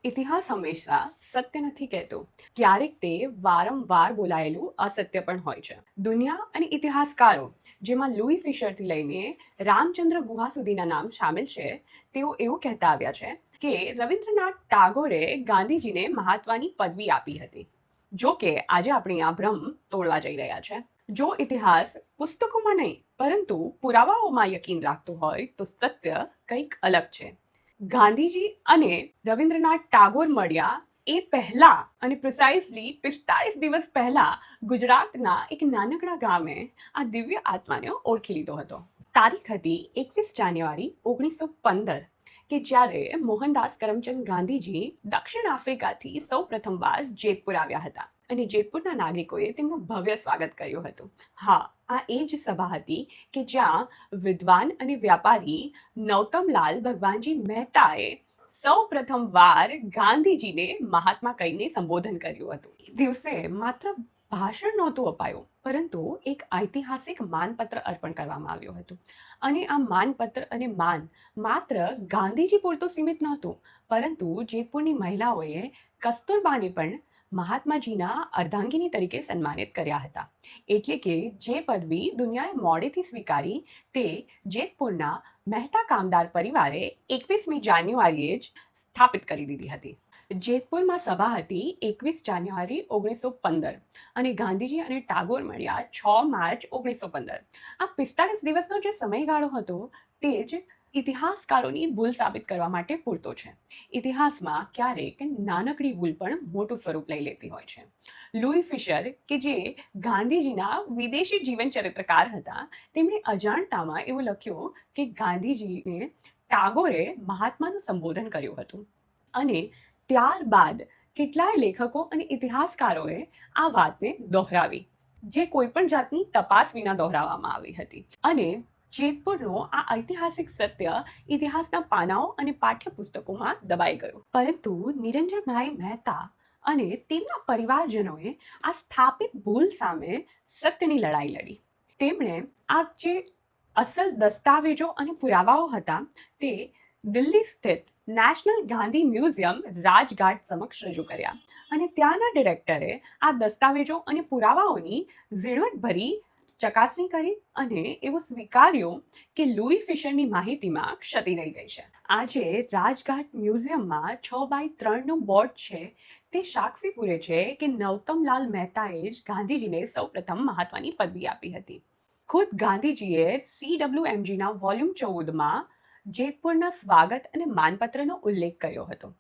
ઇતિહાસ હંમેશા સત્ય નથી કહેતો, ક્યારેક તે વારંવાર બોલાયેલું અસત્ય પણ હોય છે. દુનિયા અને ઇતિહાસકારો, જેમાં લુઈ ફિશરથી લઈને રામચંદ્ર ગુહા સુધીના નામ સામેલ છે, તેઓ એવું કહેતા આવ્યા છે કે રવિન્દ્રનાથ ટાગોરે ગાંધીજીને મહાત્માની પદવી આપી હતી. જો કે આજે આપણે આ ભ્રમ તોડવા જઈ રહ્યા છે. જો ઇતિહાસ પુસ્તકોમાં નહીં પરંતુ પુરાવાઓમાં યકીન રાખતું હોય તો સત્ય કંઈક અલગ છે. ગાંધીજી અને રવિન્દ્રનાથ ટાગોર મળ્યા એ પહેલા અને પ્રિસાઇઝલી 45 દિવસ પહેલા ગુજરાતના એક નાનકડા ગામે આ દિવ્ય આત્માને ઓળખી લીધો હતો. તારીખ હતી 21 જાન્યુઆરી 1915 કે જ્યારે મોહનદાસ કરમચંદ ગાંધીજી દક્ષિણ આફ્રિકાથી સૌ પ્રથમવાર જેતપુર આવ્યા હતા અને જેતપુરના નાગરિકોએ તેમનું ભવ્ય સ્વાગત કર્યું હતું. હા, આ એ જ સભા હતી કે જ્યાં વિદ્વાન અને વ્યાપારી નૌતમલાલ ભગવાનજી મહેતાએ સૌ પ્રથમવાર ગાંધીજીને મહાત્મા કહીને સંબોધન કર્યું હતું. એ દિવસે માત્ર ભાષણ નહોતું અપાયું, પરંતુ એક ઐતિહાસિક માનપત્ર અર્પણ કરવામાં આવ્યું હતું. અને આ માનપત્ર અને માન માત્ર ગાંધીજી પૂરતું સીમિત નહોતું, પરંતુ જેતપુરની મહિલાઓએ કસ્તુરબાને પણ મહાત્માજીના અર્ધાંગિની તરીકે સન્માનિત કર્યા હતા. એટલે કે જે પદવી દુનિયાએ મોડેથી સ્વીકારી તે જેતપુરના મહેતા કામદાર પરિવારે 21મી જાન્યુઆરીએ જ સ્થાપિત કરી દીધી હતી. જેતપુરમાં સભા હતી 21 જાન્યુઆરી 1915 અને ગાંધીજી અને ટાગોર મળ્યા 6 માર્ચ 1915. આ 45 દિવસનો જે સમયગાળો હતો તે જ ઇતિહાસકારોની ભૂલ સાબિત કરવા માટે પૂરતો છે. ઇતિહાસમાં ક્યારેક નાનકડી ભૂલ પણ મોટું સ્વરૂપ લઈ લેતી હોય છે. લુઈ ફિશર કે જે ગાંધીજીના વિદેશી જીવન ચરિત્રકાર હતા, તેમણે અજાણતામાં એવું લખ્યું કે ગાંધીજીને ટાગોરે મહાત્માનું સંબોધન કર્યું હતું. અને ત્યારબાદ કેટલાય લેખકો અને ઇતિહાસકારોએ આ વાતને દોહરાવી, જે કોઈ પણ જાતની તપાસ વિના દોહરાવવામાં આવી હતી. અને જેતપુરનો આ ઐતિહાસિક સત્ય ઇતિહાસના પાનાઓ અને પાઠ્યપુસ્તકોમાં દબાઈ ગયું. પરંતુ નિરંજનભાઈ મહેતા અને તેમના પરિવારજનોએ આ સ્થાપિત ભૂલ સામે સત્યની લડાઈ લડી. તેમણે આ જે અસલ દસ્તાવેજો અને પુરાવાઓ હતા તે દિલ્હી સ્થિત નેશનલ ગાંધી મ્યુઝિયમ રાજઘાટ સમક્ષ રજૂ કર્યા અને ત્યાંના ડિરેક્ટરે આ દસ્તાવેજો અને પુરાવાઓની ઝીણવટભરી ચકાસણી કરી અને એવું સ્વીકાર્યું કે લુઈ ફિશરની માહિતીમાં ક્ષતિ રહી ગઈ છે. આજે રાજઘાટ મ્યુઝિયમમાં 6x3નું બોર્ડ છે તે સાક્ષી પૂરે છે કે નૌતમલાલ મહેતાએ જ ગાંધીજીને સૌપ્રથમ મહાત્માની પદવી આપી હતી. ખુદ ગાંધીજીએ CWMGના વોલ્યુમ 14માં જેતપુરના સ્વાગત અને માનપત્રનો ઉલ્લેખ કર્યો હતો.